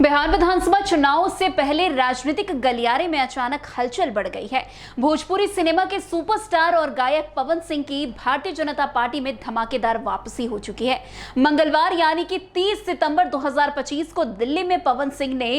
बिहार विधानसभा चुनाव से पहले राजनीतिक गलियारे में अचानक हलचल बढ़ गई है। भोजपुरी सिनेमा के सुपरस्टार और गायक पवन सिंह की भारतीय जनता पार्टी में धमाकेदार वापसी हो चुकी है। मंगलवार यानी कि 30 सितंबर 2025 को दिल्ली में पवन सिंह ने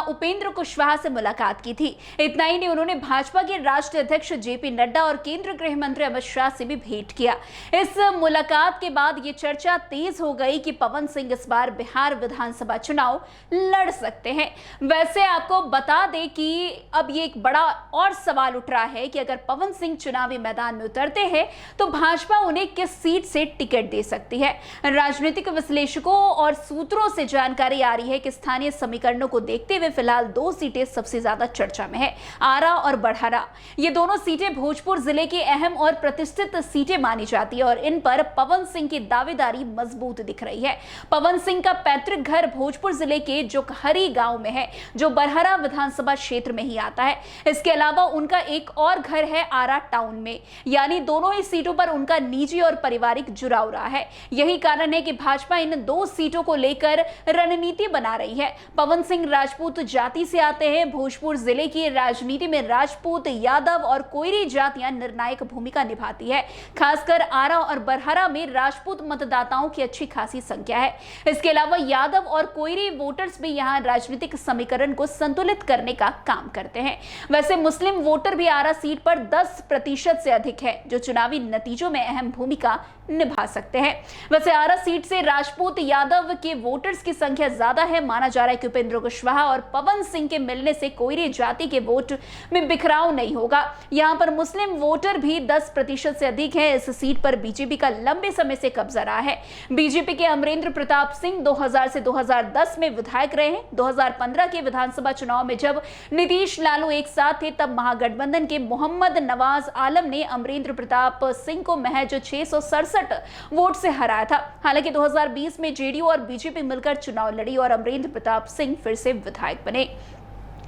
उपेंद्र कुशवाहा से मुलाकात की थी। इतना ही नहीं, उन्होंने भाजपा के राष्ट्रीय अध्यक्ष जेपी नड्डा और केंद्रीय गृह मंत्री अमित शाह से भी भेंट किया। इस मुलाकात के बाद ये चर्चा तेज हो गई कि पवन सिंह इस बार बिहार विधानसभा चुनाव लड़ सकते हैं। वैसे आपको बता दें कि अब ये एक बड़ा और सवाल उठ रहा है कि अगर पवन सिंह चुनावी मैदान में उतरते हैं तो भाजपा उन्हें किस सीट से टिकट दे सकती है। राजनीतिक विश्लेषकों और सूत्रों से जानकारी आ रही है कि स्थानीय समीकरणों को देखते हुए फिलहाल दो सीटें सबसे ज्यादा चर्चा में है, आरा और बढ़ारा। ये दोनों सीटें भोजपुर जिले की अहम और प्रतिष्ठित सीटें मानी जाती है और इन पर पवन सिंह की दावेदारी मजबूत दिख रही है। पवन सिंह का पैतृक घर भोजपुर जिले के जोकहरी गांव में है, जो बरहरा विधानसभा क्षेत्र में ही आता है। इसके अलावा उनका एक और घर है आरा टाउन में, यानी दोनों ही सीटों पर उनका निजी और पारिवारिक जुड़ाव रहा है। यही कारण है कि भाजपा इन दो सीटों को लेकर रणनीति बना रही है। पवन सिंह राजपूत जाति से आते हैं। भोजपुर जिले की राजनीति में राजपूत, यादव और कोयरी जातियां निर्णायक भूमिका निभाती है। खासकर आरा और बरहरा में राजपूत मतदाताओं की अच्छी खासी संख्या है। इसके अलावा यादव और कोयरी वोटर्स भी यहां राजनीतिक समीकरण को संतुलित करने का काम करते हैं। वैसे मुस्लिम वोटर भी आरा सीट पर 10% से अधिक है, जो चुनावी नतीजों में अहम भूमिका निभा सकते हैं। वैसे आरा सीट से राजपूत यादव के वोटर्स की संख्या ज्यादा है। माना जा रहा है कि उपेंद्र कुशवाहा और पवन सिंह के मिलने से कोयरी जाति के वोट में बिखराव नहीं होगा। यहां पर मुस्लिम वोटर भी 10% से अधिक है। इस सीट पर बीजेपी का लंबे समय से कब्जा रहा है। बीजेपी के अमरेंद्र प्रताप सिंह 2000 से 2010 में विधायक रहे हैं। 2015 के विधानसभा चुनाव में जब नीतीश लालू एक साथ थे, तब महागठबंधन के मोहम्मद नवाज आलम ने अमरेंद्र प्रताप सिंह को महज 667 वोट से हराया था। हालांकि 2020 में जेडीयू और बीजेपी मिलकर चुनाव लड़ी और अमरेंद्र प्रताप सिंह फिर से विधायक बने।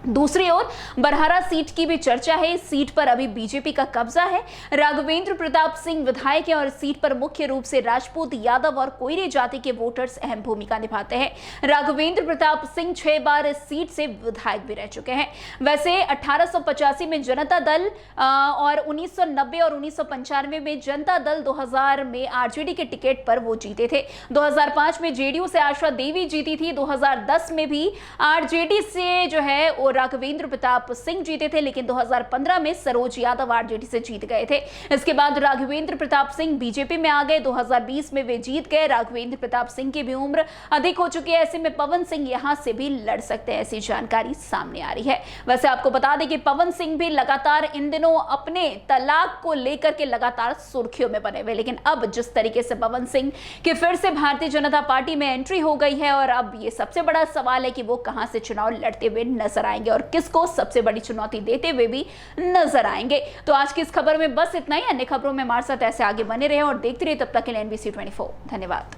दूसरी ओर बरहरा सीट की भी चर्चा है। इस सीट पर अभी बीजेपी का कब्जा है। राघवेंद्र प्रताप सिंह विधायक हैं और इस सीट पर मुख्य रूप से राजपूत, यादव और कोयरी जाति के वोटर्स अहम भूमिका निभाते हैं। राघवेंद्र प्रताप सिंह 6 बार इस सीट से विधायक भी रह चुके हैं। वैसे 1885 में जनता दल और 1990 और 1995 में जनता दल, 2000 में आरजेडी के टिकट पर वो जीते थे। 2005 में जेडीयू से आशा देवी जीती थी। 2010 में भी आरजेडी से राघवेंद्र प्रताप सिंह जीते थे, लेकिन 2015 में सरोज यादव आरजेडी से जीत गए थे। इसके बाद राघवेंद्र प्रताप सिंह बीजेपी में आ गए। 2020 में वे जीत गए। राघवेंद्र प्रताप सिंह की भी उम्र अधिक हो चुकी है। ऐसे में पवन सिंह यहां से भी लड़ सकते हैं, ऐसी जानकारी सामने आ रही है। वैसे आपको बता दें कि पवन सिंह भी लगातार इन दिनों अपने तलाक को लेकर के लगातार सुर्खियों में बने हुए, लेकिन अब जिस तरीके से पवन सिंह की फिर से भारतीय जनता पार्टी में एंट्री हो गई है, और अब ये सबसे बड़ा सवाल है कि वो कहां से चुनाव लड़ते हुए नजर आएंगे और किसको सबसे बड़ी चुनौती देते हुए भी नजर आएंगे। तो आज की इस खबर में बस इतना ही। अन्य खबरों में हमारे साथ ऐसे आगे बने रहे और देखते रहिए। तब तक के लिए NBC 24। धन्यवाद।